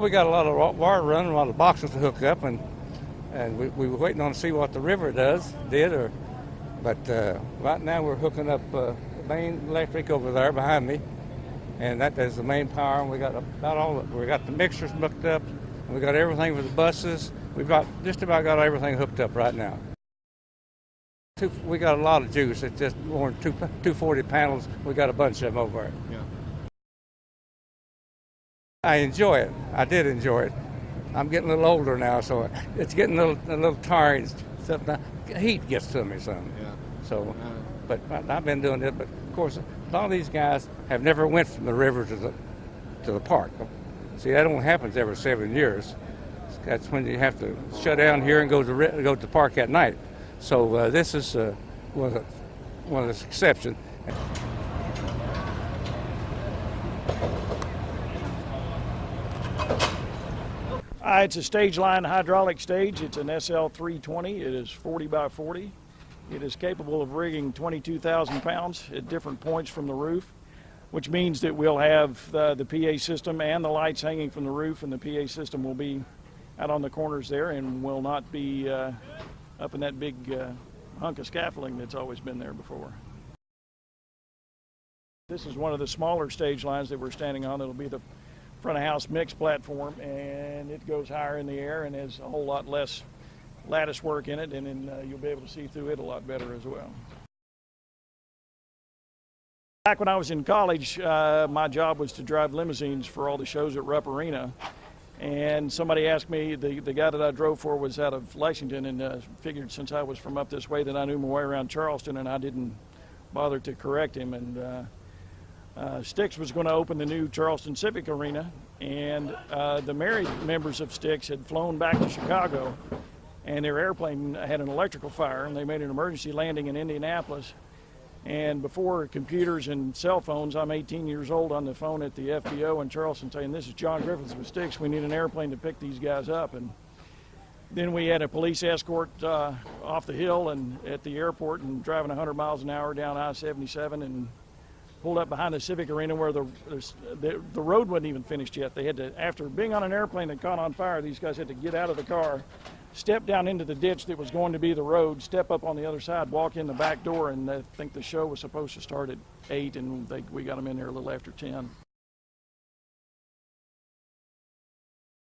We got a lot of wire running, a lot of boxes to hook up, and we were waiting on to see what the river did. But right now we're hooking up the main electric over there behind me, and that is the main power. And we got we got the mixers hooked up, and we got everything for the buses. We've got just about got everything hooked up right now. We got a lot of juice. It's just more than 240 panels. We got a bunch of them over there. Yeah. I enjoy it. I did enjoy it. I'm getting a little older now, so it's getting a little tiring. Heat gets to me some. Yeah. So, but I've been doing it. But of course, a lot of these guys have never went from the river to the park. See, that only happens every 7 years. That's when you have to shut down here and go to the park at night. So this is one of the exceptions. It's a stage line hydraulic stage. It's an SL320. It is 40 by 40. It is capable of rigging 22,000 pounds at different points from the roof, which means that we'll have the PA system and the lights hanging from the roof, and the PA system will be out on the corners there and will not be up in that big hunk of scaffolding that's always been there before. This is one of the smaller stage lines that we're standing on. It'll be the front of house mix platform, and it goes higher in the air and has a whole lot less lattice work in it, and then you'll be able to see through it a lot better as well. Back when I was in college, my job was to drive limousines for all the shows at Rupp Arena, and somebody asked me, the guy that I drove for was out of Lexington, and figured since I was from up this way that I knew my way around Charleston, and I didn't bother to correct him. And Styx was going to open the new Charleston Civic Arena, and the married members of Styx had flown back to Chicago, and their airplane had an electrical fire, and they made an emergency landing in Indianapolis. And before computers and cell phones, I'm 18 years old on the phone at the FBO in Charleston saying, "This is John Griffiths with Styx. We need an airplane to pick these guys up." And then we had a police escort off the hill and at the airport, and driving 100 miles an hour down I-77, and pulled up behind the Civic Arena where the road wasn't even finished yet. They had to, after being on an airplane that caught on fire, these guys had to get out of the car, step down into the ditch that was going to be the road, step up on the other side, walk in the back door, and I think the show was supposed to start at 8, and we got them in there a little after 10.